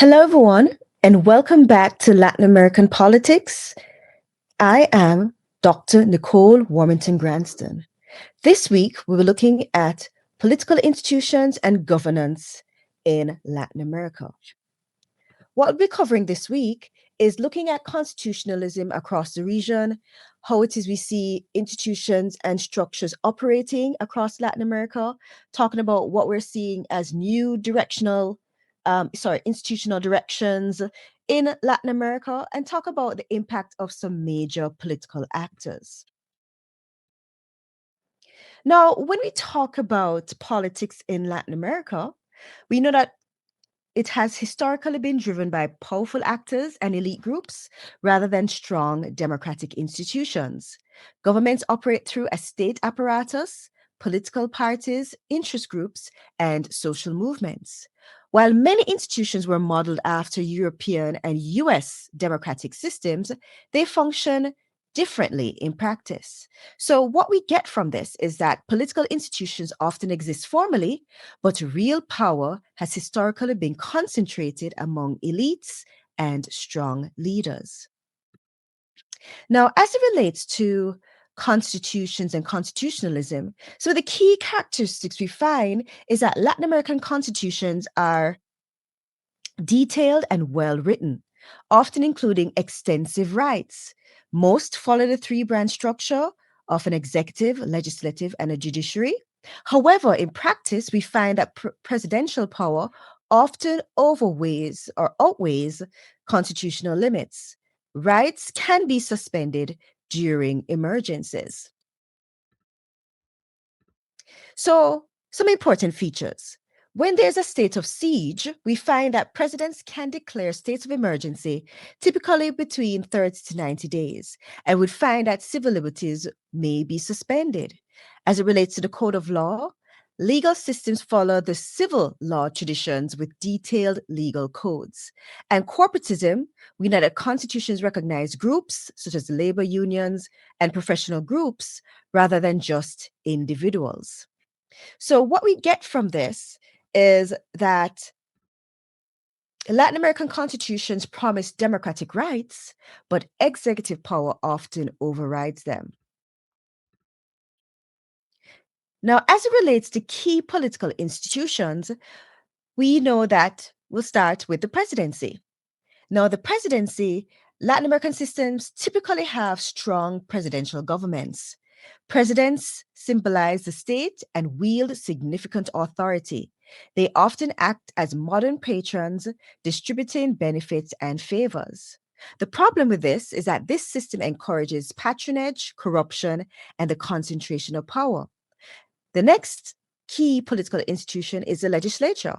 Hello, everyone, and welcome back to Latin American Politics. I am Dr. Nicole Warmington Granston. This week, we were looking at political institutions and governance in Latin America. What we'll be covering this week is looking at constitutionalism across the region, how it is we see institutions and structures operating across Latin America, talking about what we're seeing as new institutional directions in Latin America, and talk about the impact of some major political actors. Now, when we talk about politics in Latin America, we know that it has historically been driven by powerful actors and elite groups rather than strong democratic institutions. Governments operate through a state apparatus, political parties, interest groups, and social movements. While many institutions were modeled after European and US democratic systems, they function differently in practice. So, what we get from this is that political institutions often exist formally, but real power has historically been concentrated among elites and strong leaders. Now, as it relates to constitutions and constitutionalism, so the key characteristics we find is that Latin American constitutions are detailed and well written, often including extensive rights. Most follow the three branch structure of an executive, legislative, and a judiciary. However, in practice, we find that presidential power often overweighs or outweighs constitutional limits. Rights can be suspended during emergencies. So, some important features. When there's a state of siege, we find that presidents can declare states of emergency typically between 30 to 90 days, and would find that civil liberties may be suspended. As it relates to the code of law, legal systems follow the civil law traditions with detailed legal codes. And corporatism, we know that constitutions recognize groups such as labor unions and professional groups rather than just individuals. So, what we get from this is that Latin American constitutions promise democratic rights, but executive power often overrides them. Now, as it relates to key political institutions, we know that we'll start with the presidency. Now, the presidency, Latin American systems typically have strong presidential governments. Presidents symbolize the state and wield significant authority. They often act as modern patrons, distributing benefits and favors. The problem with this is that this system encourages patronage, corruption, and the concentration of power. The next key political institution is the legislature.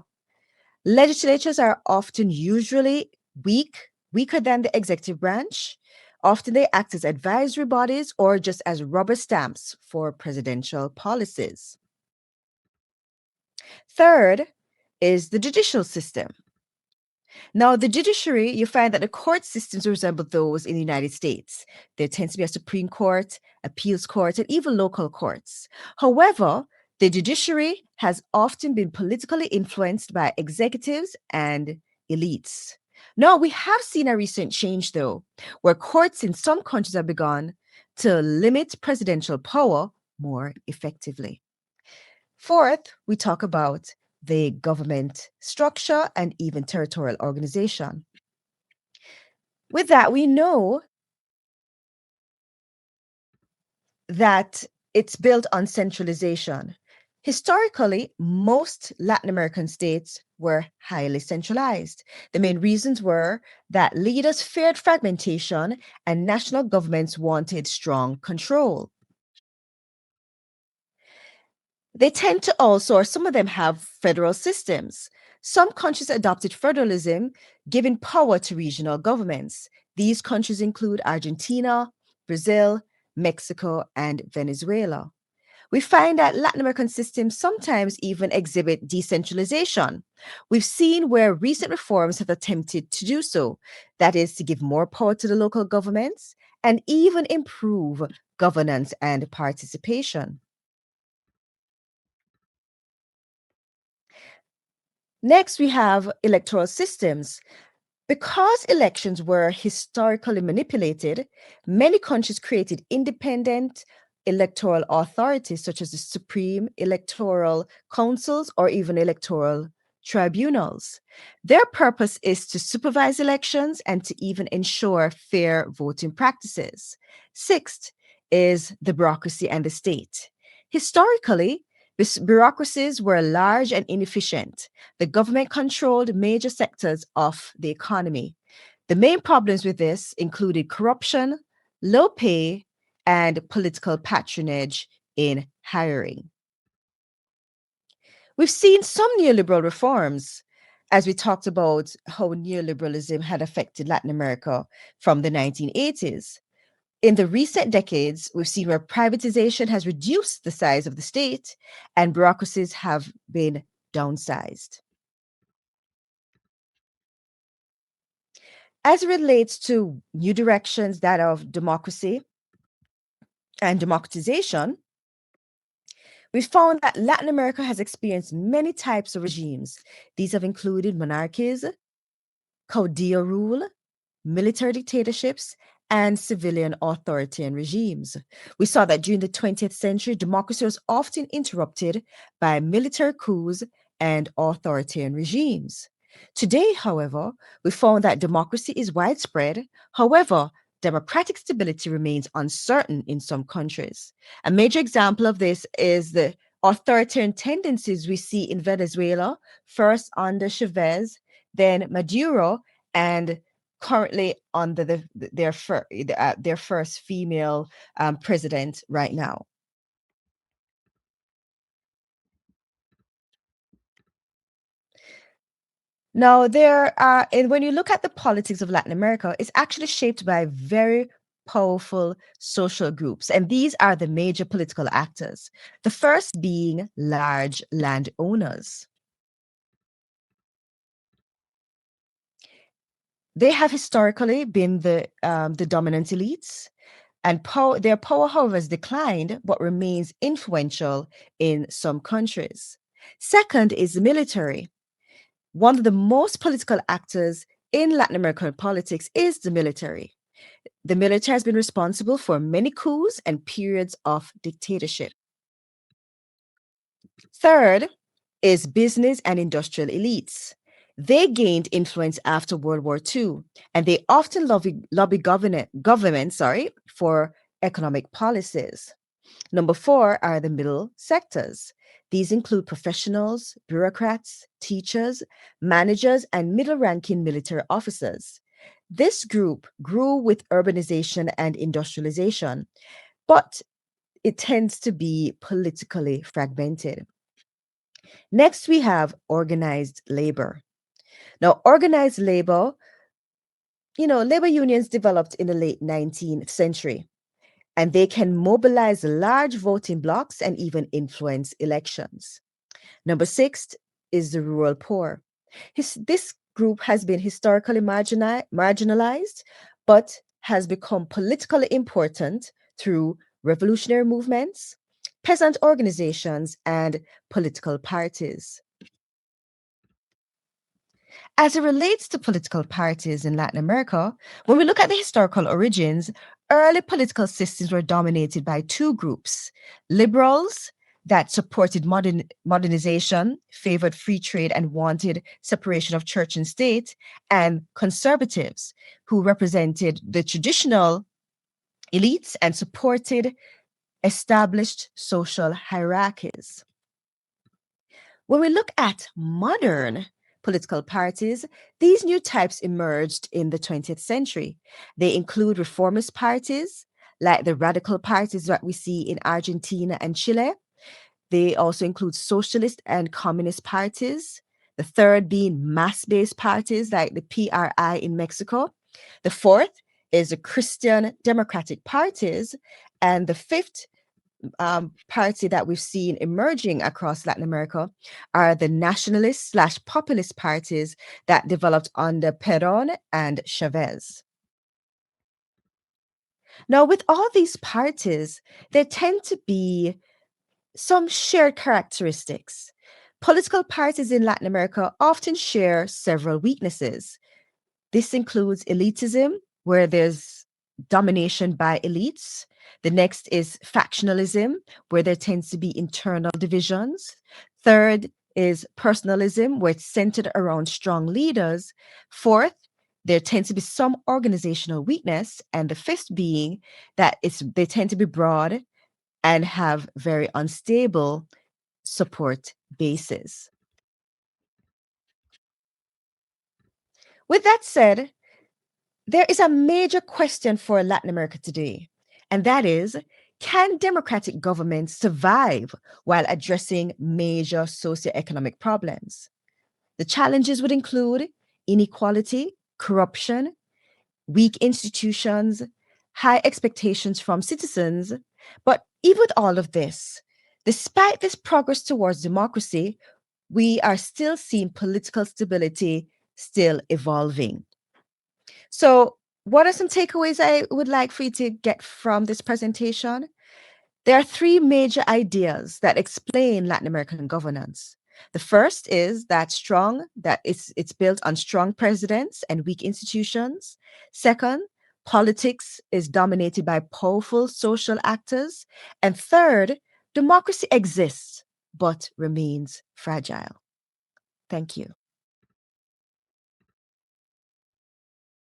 Legislatures are often usually weaker than the executive branch. Often they act as advisory bodies or just as rubber stamps for presidential policies. Third is the judicial system. Now, the judiciary, you find that the court systems resemble those in the United States. There tends to be a Supreme Court, appeals court, and even local courts. However, the judiciary has often been politically influenced by executives and elites. Now, we have seen a recent change, though, where courts in some countries have begun to limit presidential power more effectively. Fourth, we talk about the government structure and even territorial organization. With that, we know that it's built on centralization. Historically, most Latin American states were highly centralized. The main reasons were that leaders feared fragmentation and national governments wanted strong control. They tend to also, or some of them have federal systems. Some countries adopted federalism, giving power to regional governments. These countries include Argentina, Brazil, Mexico, and Venezuela. We find that Latin American systems sometimes even exhibit decentralization. We've seen where recent reforms have attempted to do so, that is, to give more power to the local governments and even improve governance and participation. Next, we have electoral systems. Because elections were historically manipulated, many countries created independent electoral authorities such as the Supreme Electoral Councils or even electoral tribunals. Their purpose is to supervise elections and to even ensure fair voting practices. Sixth is the bureaucracy and the state. Historically, bureaucracies were large and inefficient. The government controlled major sectors of the economy. The main problems with this included corruption, low pay, and political patronage in hiring. We've seen some neoliberal reforms, as we talked about how neoliberalism had affected Latin America from the 1980s. In the recent decades, we've seen where privatization has reduced the size of the state and bureaucracies have been downsized. As it relates to new directions, that of democracy and democratization, we found that Latin America has experienced many types of regimes. These have included monarchies, caudillo rule, military dictatorships, and civilian authoritarian regimes. We saw that during the 20th century, democracy was often interrupted by military coups and authoritarian regimes. Today, however, we found that democracy is widespread. However, democratic stability remains uncertain in some countries. A major example of this is the authoritarian tendencies we see in Venezuela, first under Chavez, then Maduro, and currently under their first female president right now. Now, there are, and when you look at the politics of Latin America, it's actually shaped by very powerful social groups, and these are the major political actors. The first being large landowners. They have historically been the dominant elites, and their power, however, has declined but remains influential in some countries. Second is the military. One of the most political actors in Latin American politics is the military. The military has been responsible for many coups and periods of dictatorship. Third is business and industrial elites. They gained influence after World War II, and they often lobby government for economic policies. Number four are the middle sectors. These include professionals, bureaucrats, teachers, managers, and middle ranking military officers. This group grew with urbanization and industrialization, but it tends to be politically fragmented. Next, we have organized labor. Now, organized labor, labor unions developed in the late 19th century, and they can mobilize large voting blocks and even influence elections. Number six is the rural poor. This group has been historically marginalized, but has become politically important through revolutionary movements, peasant organizations, and political parties. As it relates to political parties in Latin America, when we look at the historical origins, early political systems were dominated by two groups: liberals that supported modernization, favored free trade, and wanted separation of church and state, and conservatives who represented the traditional elites and supported established social hierarchies. When we look at modern political parties, these new types emerged in the 20th century. They include reformist parties, like the radical parties that we see in Argentina and Chile. They also include socialist and communist parties. The third being mass based parties, like the PRI in Mexico. The fourth is the Christian Democratic parties. And the fifth party that we've seen emerging across Latin America are the nationalist slash populist parties that developed under Perón and Chavez. Now, with all these parties, there tend to be some shared characteristics. Political parties in Latin America often share several weaknesses. This includes elitism, where there's domination by elites. The next is factionalism, where there tends to be internal divisions. Third is personalism, where it's centered around strong leaders. Fourth, there tends to be some organizational weakness. And the fifth being that they tend to be broad and have very unstable support bases. With that said, there is a major question for Latin America today, and that is, can democratic governments survive while addressing major socioeconomic problems? The challenges would include inequality, corruption, weak institutions, high expectations from citizens. But even with all of this, despite this progress towards democracy, we are still seeing political stability still evolving. So, what are some takeaways I would like for you to get from this presentation? There are three major ideas that explain Latin American governance. The first is that it's built on strong presidents and weak institutions. Second, politics is dominated by powerful social actors. And third, democracy exists but remains fragile. Thank you.